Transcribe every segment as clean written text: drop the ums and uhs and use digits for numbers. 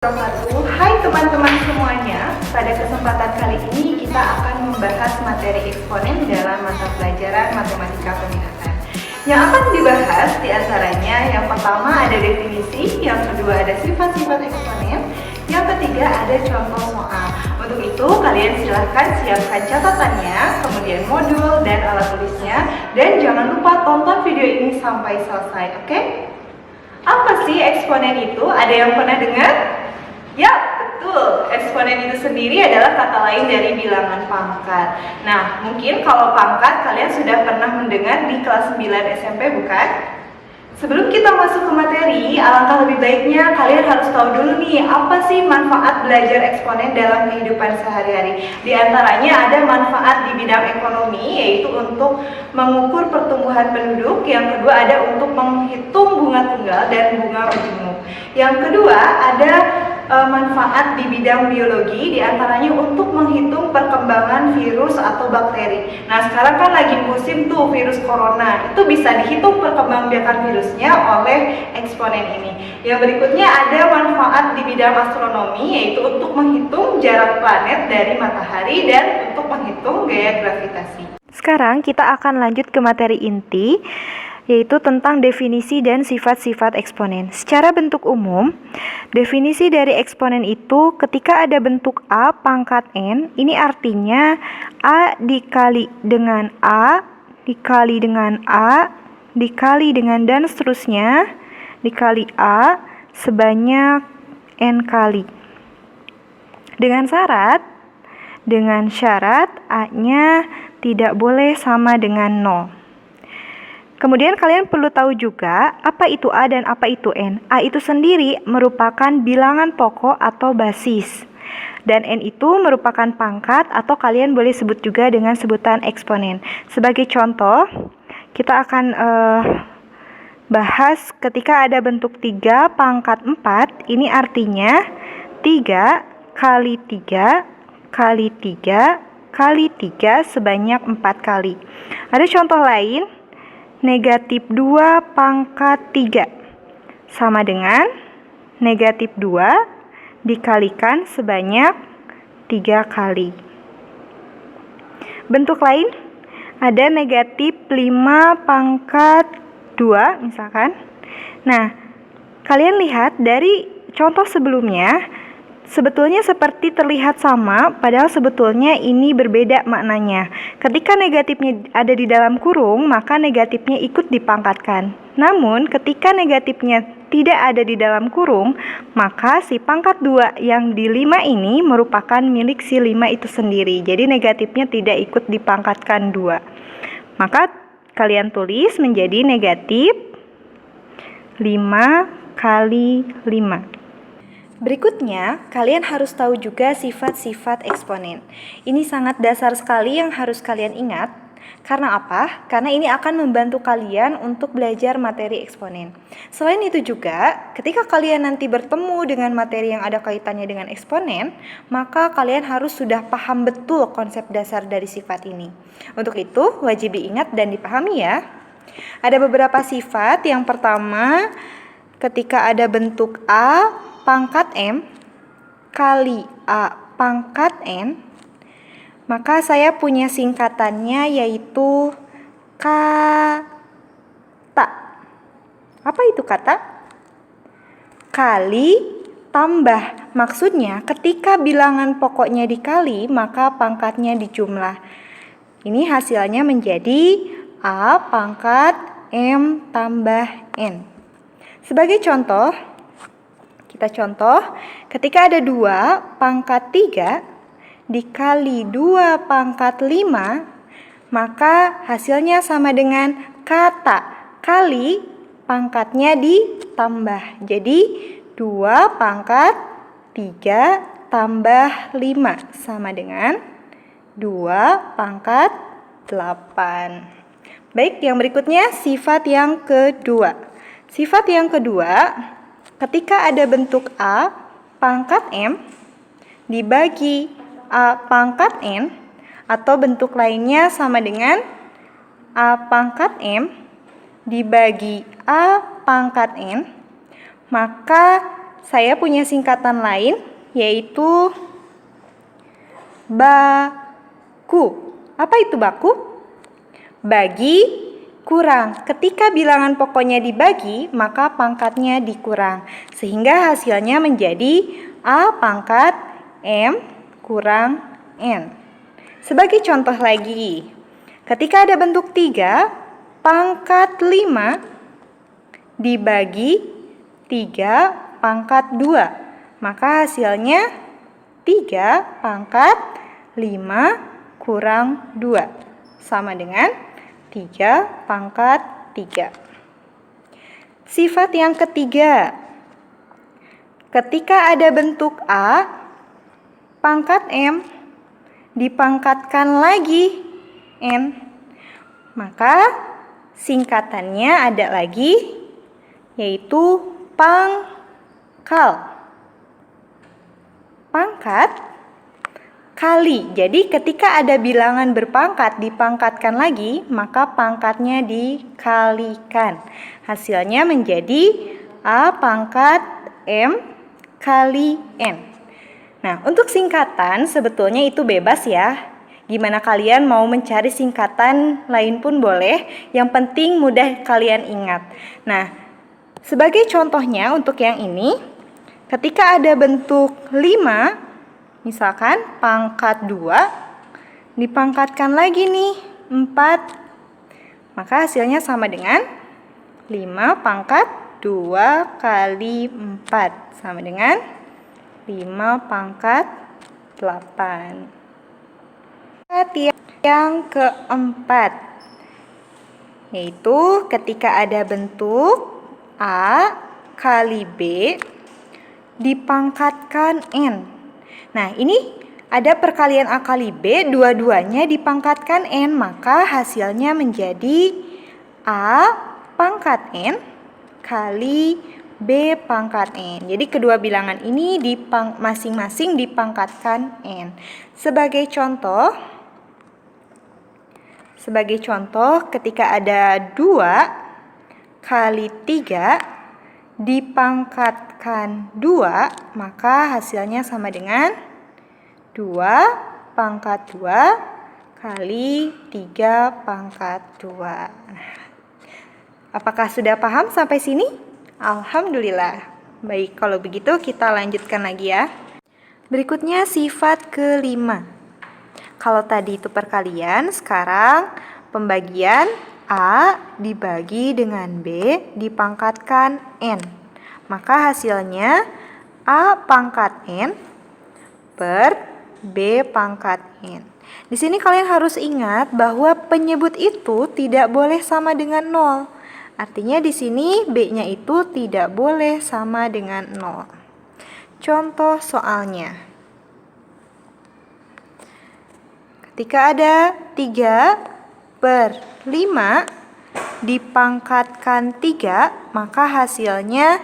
Hai teman-teman semuanya, pada kesempatan kali ini kita akan membahas materi eksponen dalam mata pelajaran matematika peminatan. Yang akan dibahas diantaranya yang pertama ada definisi, yang kedua ada sifat-sifat eksponen, yang ketiga ada contoh soal. Untuk itu kalian silahkan siapkan catatannya, kemudian modul dan alat tulisnya, dan jangan lupa tonton video ini sampai selesai, oke? Apa sih eksponen itu? Ada yang pernah dengar? Ya, betul. Eksponen itu sendiri adalah kata lain dari bilangan pangkat. Nah, mungkin kalau pangkat kalian sudah pernah mendengar di kelas 9 SMP, bukan? Sebelum kita masuk ke materi, alangkah lebih baiknya kalian harus tahu dulu nih, apa sih manfaat belajar eksponen dalam kehidupan sehari-hari. Di antaranya ada manfaat di bidang ekonomi, yaitu untuk mengukur pertumbuhan penduduk. Yang kedua ada untuk menghitung bunga tunggal dan bunga majemuk. Yang kedua ada manfaat di bidang biologi, diantaranya untuk menghitung perkembangan virus atau bakteri. Nah, sekarang kan lagi musim tuh virus corona, itu bisa dihitung perkembangbiakan virusnya oleh eksponen ini. Yang berikutnya ada manfaat di bidang astronomi, yaitu untuk menghitung jarak planet dari matahari dan untuk menghitung gaya gravitasi. Sekarang kita akan lanjut ke materi inti, yaitu tentang definisi dan sifat-sifat eksponen. Secara bentuk umum, definisi dari eksponen itu ketika ada bentuk A pangkat N, ini artinya A dikali dengan A, dikali dengan A, dikali dengan dan seterusnya, dikali A sebanyak N kali. Dengan syarat A-nya tidak boleh sama dengan 0. Kemudian kalian perlu tahu juga apa itu A dan apa itu N. A itu sendiri merupakan bilangan pokok atau basis. Dan N itu merupakan pangkat atau kalian boleh sebut juga dengan sebutan eksponen. Sebagai contoh, kita akan bahas ketika ada bentuk 3 pangkat 4. Ini artinya 3 kali 3 kali 3 kali 3 sebanyak 4 kali. Ada contoh lain. Negatif 2 pangkat 3 sama dengan negatif 2 dikalikan sebanyak 3 kali. Bentuk lain ada negatif 5 pangkat 2 misalkan. Nah, kalian lihat dari contoh sebelumnya sebetulnya seperti terlihat sama, padahal sebetulnya ini berbeda maknanya. Ketika negatifnya ada di dalam kurung, maka negatifnya ikut dipangkatkan. Namun, ketika negatifnya tidak ada di dalam kurung, maka si pangkat 2 yang di 5 ini merupakan milik si 5 itu sendiri. Jadi negatifnya tidak ikut dipangkatkan 2. Maka kalian tulis menjadi negatif 5 kali 5. Berikutnya, kalian harus tahu juga sifat-sifat eksponen. Ini sangat dasar sekali yang harus kalian ingat. Karena apa? Karena ini akan membantu kalian untuk belajar materi eksponen. Selain itu juga, ketika kalian nanti bertemu dengan materi yang ada kaitannya dengan eksponen, maka kalian harus sudah paham betul konsep dasar dari sifat ini. Untuk itu, wajib diingat dan dipahami ya. Ada beberapa sifat. Yang pertama, ketika ada bentuk A pangkat M kali A pangkat N, maka saya punya singkatannya yaitu kata. Apa itu kata? Kali tambah. Maksudnya ketika bilangan pokoknya dikali, maka pangkatnya dijumlah. Ini hasilnya menjadi A pangkat M tambah N. Sebagai contoh, ketika ada 2 pangkat 3 dikali 2 pangkat 5, maka hasilnya sama dengan kata kali pangkatnya ditambah. Jadi 2 pangkat 3 tambah 5 sama dengan 2 pangkat 8. Baik, yang berikutnya sifat yang kedua. Sifat yang kedua, ketika ada bentuk A pangkat M dibagi A pangkat N atau bentuk lainnya sama dengan A pangkat M dibagi A pangkat N, maka saya punya singkatan lain, yaitu baku. Apa itu baku? Bagi, kurang. Ketika bilangan pokoknya dibagi, maka pangkatnya dikurang. Sehingga hasilnya menjadi A pangkat M kurang N. Sebagai contoh lagi, ketika ada bentuk 3, pangkat 5 dibagi 3 pangkat 2. Maka hasilnya 3 pangkat 5 kurang 2. Sama dengan 3 pangkat 3. Sifat yang ketiga, ketika ada bentuk A, pangkat M dipangkatkan lagi N, maka singkatannya ada lagi, yaitu pangkal. Pangkat kali. Jadi ketika ada bilangan berpangkat dipangkatkan lagi, maka pangkatnya dikalikan. Hasilnya menjadi A pangkat M kali N. Nah, untuk singkatan sebetulnya itu bebas ya. Gimana kalian mau mencari singkatan lain pun boleh, yang penting mudah kalian ingat. Nah, sebagai contohnya untuk yang ini, ketika ada bentuk 5, misalkan pangkat 2, dipangkatkan lagi nih 4, maka hasilnya sama dengan 5 pangkat 2 kali 4, sama dengan 5 pangkat 8. Yang keempat, yaitu ketika ada bentuk A kali B dipangkatkan N. Nah, ini ada perkalian A kali B, dua-duanya dipangkatkan N, maka hasilnya menjadi A pangkat N kali B pangkat N. Jadi kedua bilangan ini masing-masing dipangkatkan N. Sebagai contoh, ketika ada 2 kali 3 dipangkatkan 2, maka hasilnya sama dengan 2 pangkat 2 kali 3 pangkat 2. Apakah sudah paham sampai sini? Alhamdulillah. Baik, kalau begitu kita lanjutkan lagi ya. Berikutnya sifat kelima. Kalau tadi itu perkalian, sekarang pembagian A dibagi dengan B dipangkatkan N. Maka hasilnya A pangkat N per B pangkat N. Di sini kalian harus ingat bahwa penyebut itu tidak boleh sama dengan 0. Artinya di sini B-nya itu tidak boleh sama dengan 0. Contoh soalnya. Ketika ada 3/5 dipangkatkan 3, maka hasilnya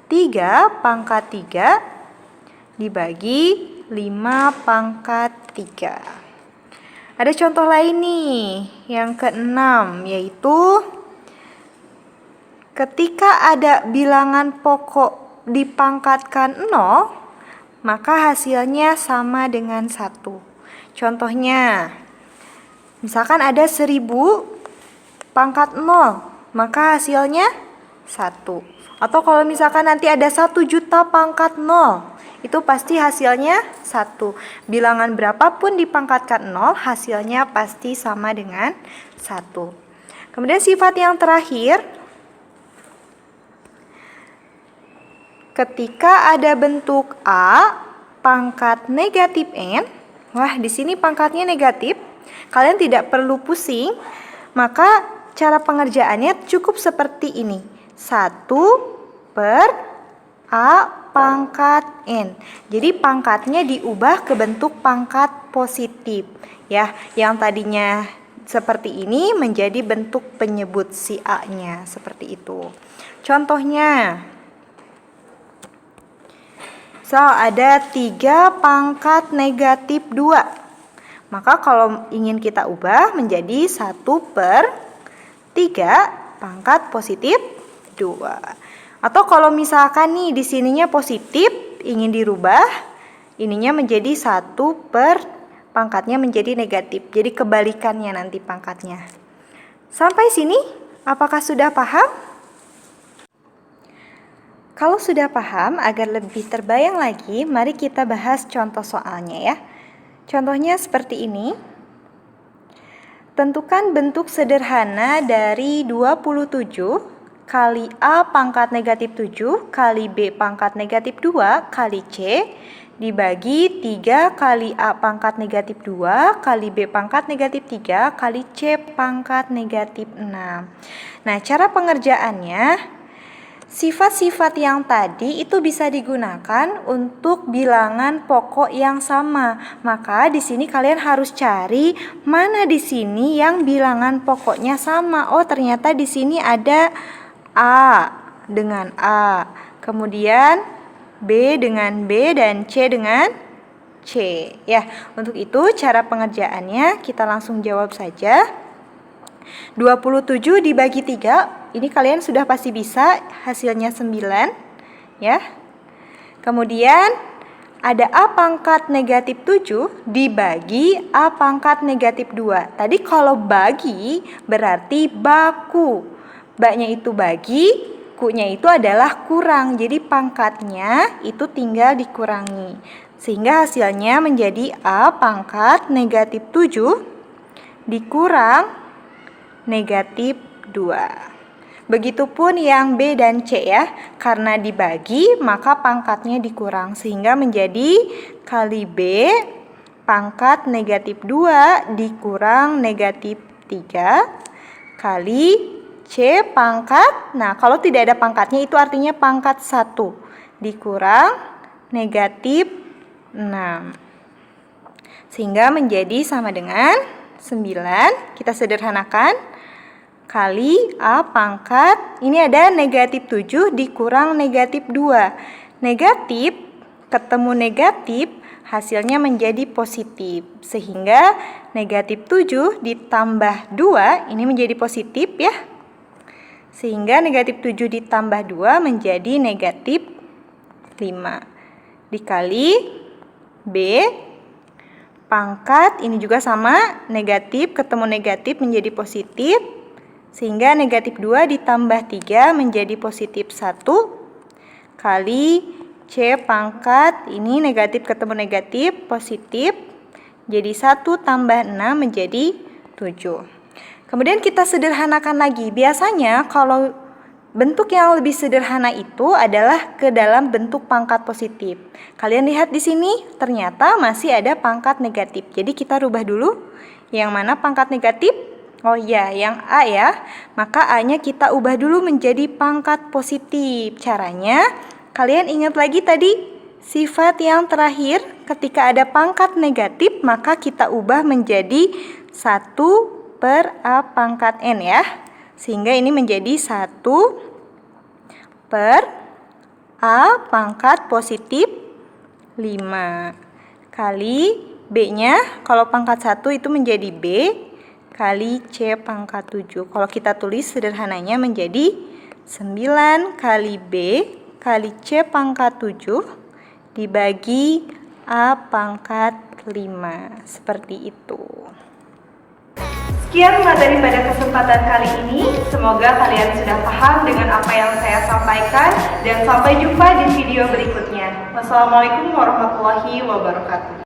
3 pangkat 3 dibagi 5 pangkat 3. Ada contoh lain nih, yang keenam, yaitu ketika ada bilangan pokok dipangkatkan 0, maka hasilnya sama dengan 1. Contohnya, misalkan ada 1000 pangkat 0, maka hasilnya 1. Atau kalau misalkan nanti ada 1.000.000 pangkat 0, itu pasti hasilnya 1. Bilangan berapapun dipangkatkan 0, hasilnya pasti sama dengan 1. Kemudian sifat yang terakhir, ketika ada bentuk A pangkat negatif N, wah di sini pangkatnya negatif, kalian tidak perlu pusing, maka cara pengerjaannya cukup seperti ini. 1/A pangkat N. Jadi pangkatnya diubah ke bentuk pangkat positif. Ya, yang tadinya seperti ini menjadi bentuk penyebut si A-nya, seperti itu. Contohnya, ada 3 pangkat negatif 2. Maka kalau ingin kita ubah menjadi 1/3 pangkat positif 2. Atau kalau misalkan nih di sininya positif, ingin dirubah, ininya menjadi 1 per pangkatnya menjadi negatif. Jadi kebalikannya nanti pangkatnya. Sampai sini, apakah sudah paham? Kalau sudah paham, agar lebih terbayang lagi, mari kita bahas contoh soalnya ya. Contohnya seperti ini. Tentukan bentuk sederhana dari 27 kali A pangkat negatif 7 kali B pangkat negatif 2 kali C dibagi 3 kali A pangkat negatif 2 kali B pangkat negatif 3 kali C pangkat negatif 6. Nah, cara pengerjaannya, sifat-sifat yang tadi itu bisa digunakan untuk bilangan pokok yang sama. Maka di sini kalian harus cari mana di sini yang bilangan pokoknya sama. Oh, ternyata di sini ada A dengan A, kemudian B dengan B dan C dengan C. Ya, untuk itu cara pengerjaannya kita langsung jawab saja. 27 dibagi 3, ini kalian sudah pasti bisa, hasilnya 9 ya. Kemudian ada A pangkat negatif 7 dibagi A pangkat negatif 2. Tadi kalau bagi berarti baku. Baknya itu bagi, kunya itu adalah kurang. Jadi pangkatnya itu tinggal dikurangi. Sehingga hasilnya menjadi A pangkat negatif 7 dikurang negatif 2. Begitupun yang B dan C ya. Karena dibagi maka pangkatnya dikurang. Sehingga menjadi kali B pangkat negatif 2 dikurang negatif 3 kali C pangkat, nah kalau tidak ada pangkatnya itu artinya pangkat 1 dikurang negatif 6. Sehingga menjadi sama dengan 9, kita sederhanakan, kali A pangkat, ini ada negatif 7 dikurang negatif 2. Negatif ketemu negatif, hasilnya menjadi positif. Sehingga negatif 7 ditambah 2, ini menjadi positif ya. Sehingga negatif 7 ditambah 2 menjadi negatif 5. Dikali B pangkat, ini juga sama, negatif ketemu negatif menjadi positif. Sehingga negatif 2 ditambah 3 menjadi positif 1. Kali C pangkat, ini negatif ketemu negatif, positif. Jadi 1 tambah 6 menjadi 7. Kemudian kita sederhanakan lagi. Biasanya kalau bentuk yang lebih sederhana itu adalah ke dalam bentuk pangkat positif. Kalian lihat di sini, ternyata masih ada pangkat negatif. Jadi kita rubah dulu. Yang mana pangkat negatif? Oh iya, yang A ya. Maka A-nya kita ubah dulu menjadi pangkat positif. Caranya, kalian ingat lagi tadi sifat yang terakhir, ketika ada pangkat negatif, maka kita ubah menjadi 1 per A pangkat N ya. Sehingga ini menjadi 1 per A pangkat positif 5. Kali B-nya, kalau pangkat 1 itu menjadi B, kali C pangkat 7. Kalau kita tulis sederhananya menjadi 9 kali B kali C pangkat 7 dibagi A pangkat 5. Seperti itu. Sekian materi pada kesempatan kali ini. Semoga kalian sudah paham dengan apa yang saya sampaikan. Dan sampai jumpa di video berikutnya. Wassalamualaikum warahmatullahi wabarakatuh.